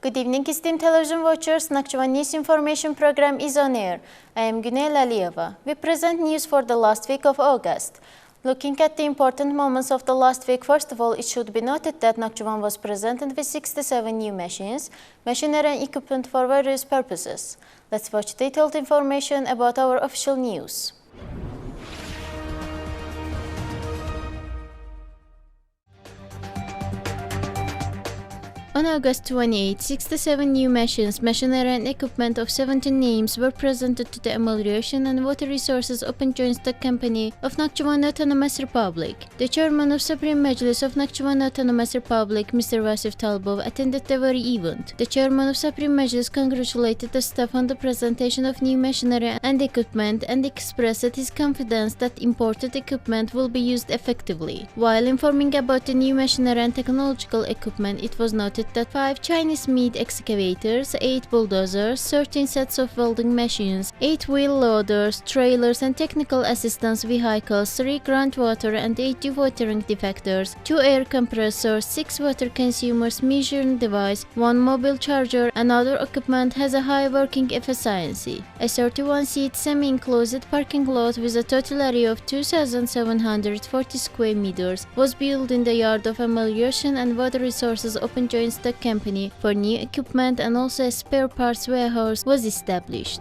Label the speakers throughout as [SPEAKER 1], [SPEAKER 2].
[SPEAKER 1] Good evening, esteemed television watchers. Nakhchivan News Information Program is on air. I am Güney Laliyeva. We present news for the last week of August. Looking at the important moments of the last week, first of all, it should be noted that Nakhchivan was presented with 67 new machines, machinery and equipment for various purposes. Let's watch detailed information about our official news. On August 28, 67 new machines, machinery and equipment of 17 names were presented to the Amelioration and Water Resources Open Joint Stock Company of Nakhchivan Autonomous Republic. The chairman of Supreme Majlis of Nakhchivan Autonomous Republic, Mr. Vasif Talbov, attended the very event. The chairman of Supreme Majlis congratulated the staff on the presentation of new machinery and equipment and expressed his confidence that imported equipment will be used effectively. While informing about the new machinery and technological equipment, it was noted that 5 Chinese-made excavators, 8 bulldozers, 13 sets of welding machines, 8 wheel loaders, trailers and technical assistance vehicles, 3 groundwater and 8 dewatering defectors, 2 air compressors, 6 water consumers measuring device, 1 mobile charger and other equipment has a high working efficiency. A 31-seat semi-enclosed parking lot with a total area of 2,740 square meters was built in the yard of Amelioration and Water Resources Open Joint Stock Company for new equipment, and also a spare parts warehouse was established.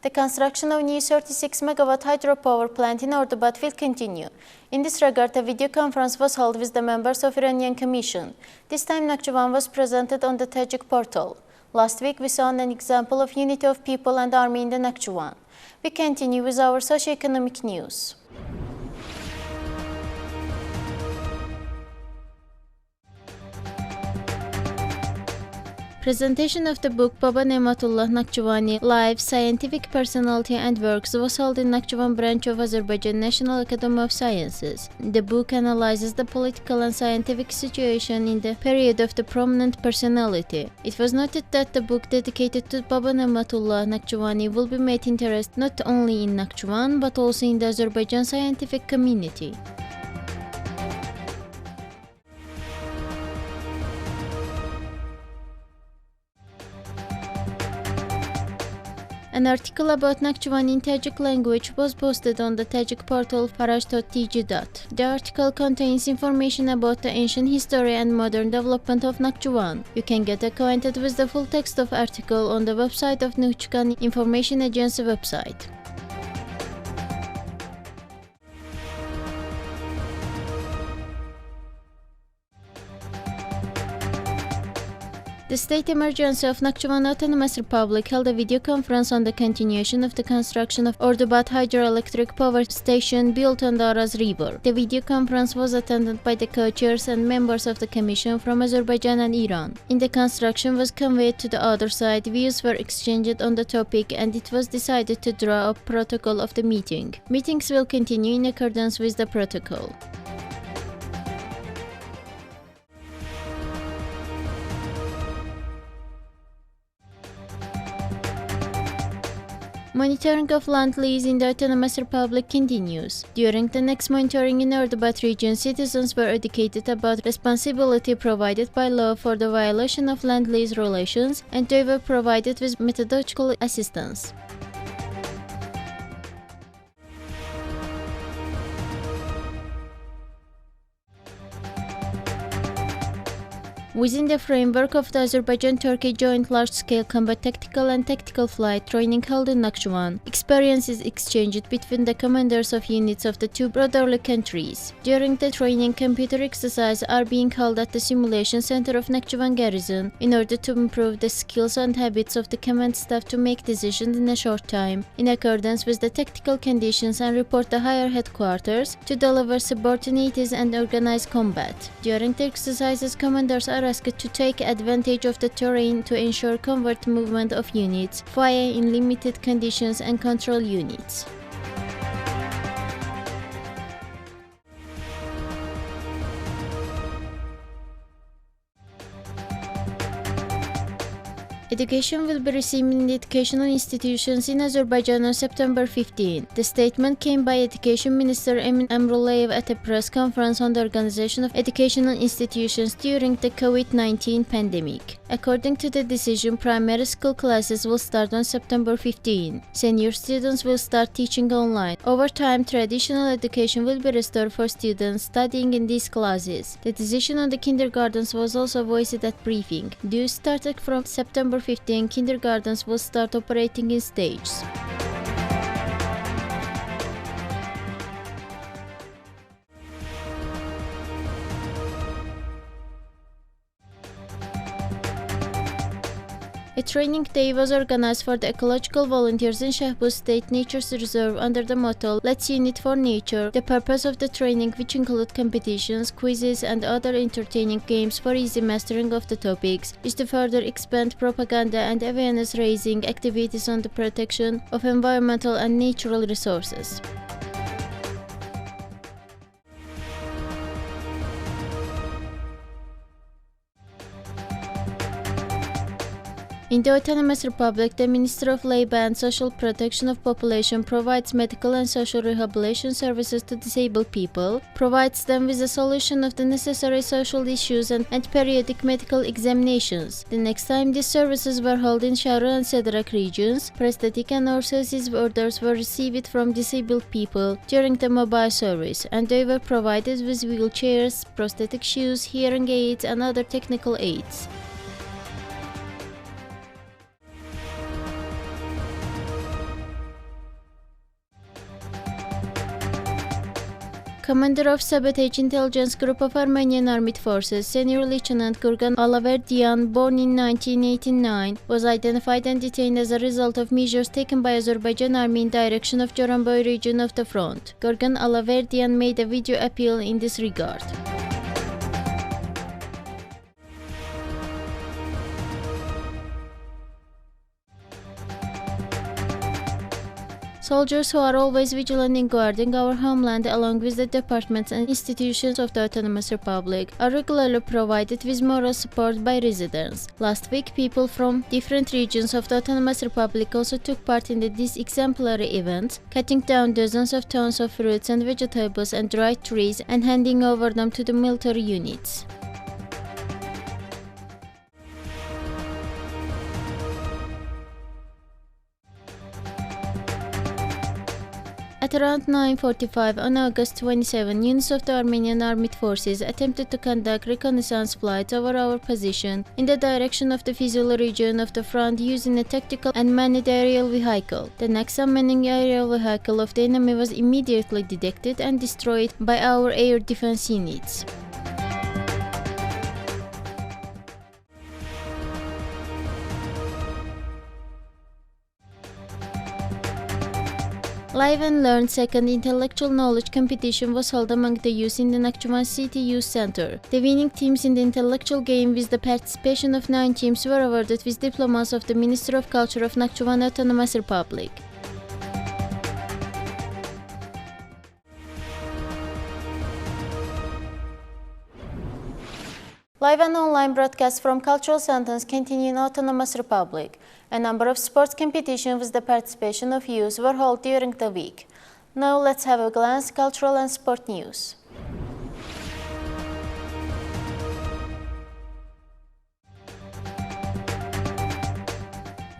[SPEAKER 1] The construction of new 36 megawatt hydropower plant in Ordubat will continue. In this regard, a video conference was held with the members of Iranian Commission. This time Nakhchivan was presented on the Tajik portal. Last week we saw an example of unity of people and army in the Nakhchivan. We continue with our socio-economic news. Presentation of the book Baba Nematullah Nakhchivani, Life, Scientific Personality and Works was held in Nakhchivan branch of Azerbaijan National Academy of Sciences. The book analyzes the political and scientific situation in the period of the prominent personality. It was noted that the book dedicated to Baba Nematullah Nakhchivani will be made interest not only in Nakhchivan but also in the Azerbaijan scientific community. An article about Nakhchivan in Tajik language was posted on the Tajik portal Farash.tg. The article contains information about the ancient history and modern development of Nakhchivan. You can get acquainted with the full text of article on the website of Nakhchivan Information Agency website. The state emergency of Nakhchivan Autonomous Republic held a video conference on the continuation of the construction of Ordubat hydroelectric power station built on the Araz River. The video conference was attended by the co-chairs and members of the commission from Azerbaijan and Iran. In the construction was conveyed to the other side, views were exchanged on the topic, and it was decided to draw up protocol of the meeting. Meetings will continue in accordance with the protocol. Monitoring of land lease in the Autonomous Republic continues. During the next monitoring in Ordubat region, citizens were educated about responsibility provided by law for the violation of land lease relations, and they were provided with methodological assistance. Within the framework of the Azerbaijan-Turkey Joint Large-Scale Combat Tactical and Tactical Flight Training held in Nakhchivan, experience is exchanged between the commanders of units of the two brotherly countries. During the training, computer exercises are being held at the Simulation Center of Nakhchivan Garrison in order to improve the skills and habits of the command staff to make decisions in a short time, in accordance with the tactical conditions, and report the higher headquarters to deliver subordinates and organize combat. During the exercises, commanders are asked to take advantage of the terrain to ensure convert movement of units, fire in limited conditions, and control units. Education will be resumed in the educational institutions in Azerbaijan on September 15. The statement came by Education Minister Emin Amrullayev at a press conference on the organization of educational institutions during the COVID-19 pandemic. According to the decision, primary school classes will start on September 15. Senior students will start teaching online. Over time, traditional education will be restored for students studying in these classes. The decision on the kindergartens was also voiced at briefing. Due starting from September 15, kindergartens will start operating in stages. A training day was organized for the ecological volunteers in Shahbuz State Nature Reserve under the motto "Let's Unite for Nature." The purpose of the training, which include competitions, quizzes, and other entertaining games for easy mastering of the topics, is to further expand propaganda and awareness-raising activities on the protection of environmental and natural resources. In the Autonomous Republic, the Ministry of Labor and Social Protection of Population provides medical and social rehabilitation services to disabled people, provides them with a solution of the necessary social issues and periodic medical examinations. The next time these services were held in Shahrur and Sedrak regions, prosthetic and orthosis orders were received from disabled people during the mobile service, and they were provided with wheelchairs, prosthetic shoes, hearing aids, and other technical aids. Commander of Sabotage Intelligence Group of Armenian Armed Forces, Senior Lieutenant Gurgan Alaverdian, born in 1989, was identified and detained as a result of measures taken by Azerbaijan Army in direction of Joranboy region of the front. Gurgan Alaverdian made a video appeal in this regard. Soldiers who are always vigilant in guarding our homeland, along with the departments and institutions of the Autonomous Republic, are regularly provided with moral support by residents. Last week, people from different regions of the Autonomous Republic also took part in this exemplary event, cutting down dozens of tons of fruits and vegetables and dried trees and handing over them to the military units. At around 9:45 on August 27, units of the Armenian Armed Forces attempted to conduct reconnaissance flights over our position in the direction of the Fizul region of the front using a tactical and manned aerial vehicle. The next unmanned aerial vehicle of the enemy was immediately detected and destroyed by our air defense units. Live and Learn Second Intellectual Knowledge Competition was held among the youth in the Nakhchivan City Youth Center. The winning teams in the intellectual game, with the participation of 9 teams, were awarded with diplomas of the Ministry of Culture of Nakhchivan Autonomous Republic. Live and online broadcasts from cultural centers continue in Autonomous Republic. A number of sports competitions with the participation of youth were held during the week. Now let's have a glance at cultural and sport news.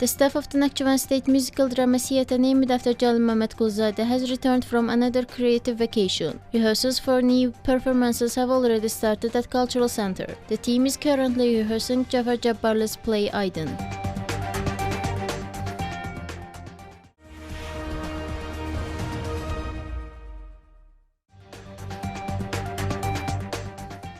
[SPEAKER 1] The staff of the Nakhchivan State Musical Drama Theatre, named after Jalil Mehmet Kulzadeh, has returned from another creative vacation. Rehearsals for new performances have already started at Cultural Center. The team is currently rehearsing Jafar Jabbar's play Aydın.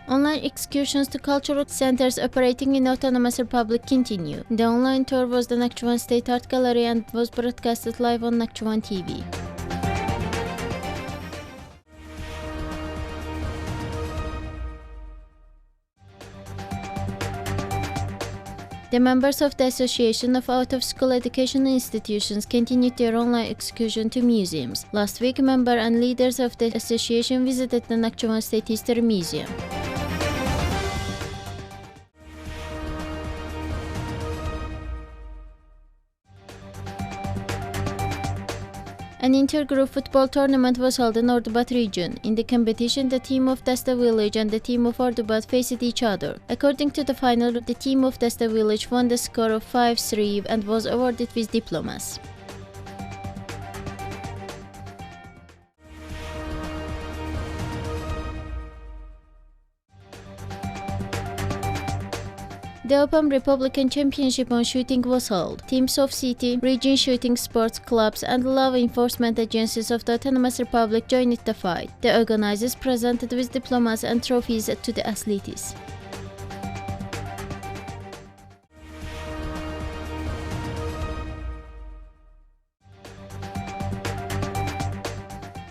[SPEAKER 1] Online excursions to cultural centers operating in Autonomous Republic continue. The online tour was the Nakhchivan State Art Gallery and was broadcasted live on Nakhchivan TV. The members of the Association of Out-of-School Educational Institutions continued their online excursion to museums. Last week, members and leaders of the association visited the Nakhchivan State History Museum. An intergroup football tournament was held in Ordubat region. In the competition, the team of Desta Village and the team of Ordubat faced each other. According to the final, the team of Desta Village won the score of 5-3 and was awarded with diplomas. The Open Republican Championship on shooting was held. Teams of city, region shooting sports clubs and law enforcement agencies of the Autonomous Republic joined the fight. The organizers presented with diplomas and trophies to the athletes.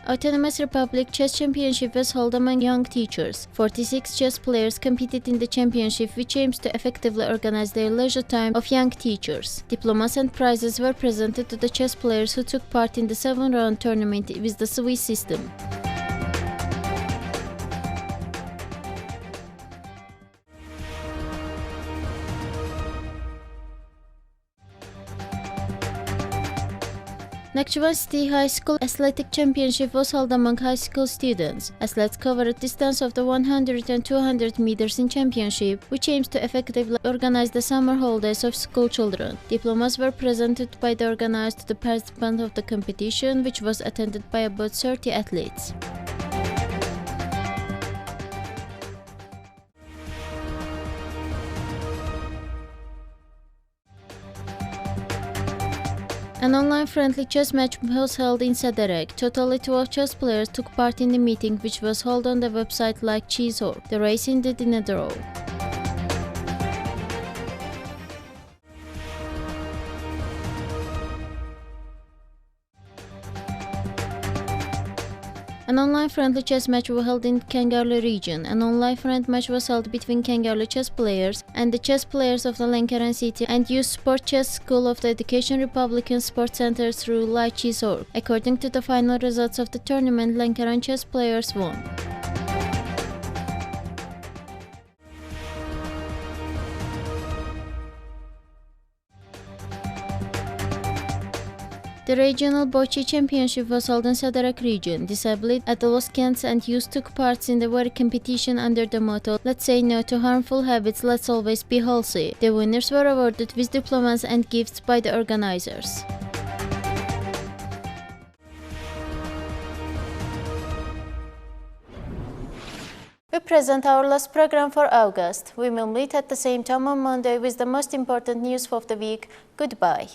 [SPEAKER 1] Autonomous Republic Chess Championship was held among young teachers. 46 chess players competed in the championship, which aims to effectively organize their leisure time of young teachers. Diplomas and prizes were presented to the chess players who took part in the 7-round tournament with the Swiss system. Nakhchivan City High School Athletic Championship was held among high school students. Athletes covered distance of the 100 and 200 meters in championship, which aims to effectively organize the summer holidays of school children. Diplomas were presented by the organizers to the participants of the competition, which was attended by about 30 athletes. An online-friendly chess match was held in Saderek. Totally 12 chess players took part in the meeting, which was held on the website like news-31.08.2020. The race ended in a draw. An online-friendly chess match was held in Kangarlı region. An online friend match was held between Kangarlı chess players and the chess players of the Lankaran City and Youth Sport Chess School of the Education Republican Sports Center through news-31.08.2020. According to the final results of the tournament, Lankaran chess players won. The regional bocce championship was held in Saderek region. Disabled adolescents and youth took part in the very competition under the motto, "Let's say no to harmful habits, let's always be healthy." The winners were awarded with diplomas and gifts by the organizers. We present our last program for August. We will meet at the same time on Monday with the most important news of the week. Goodbye.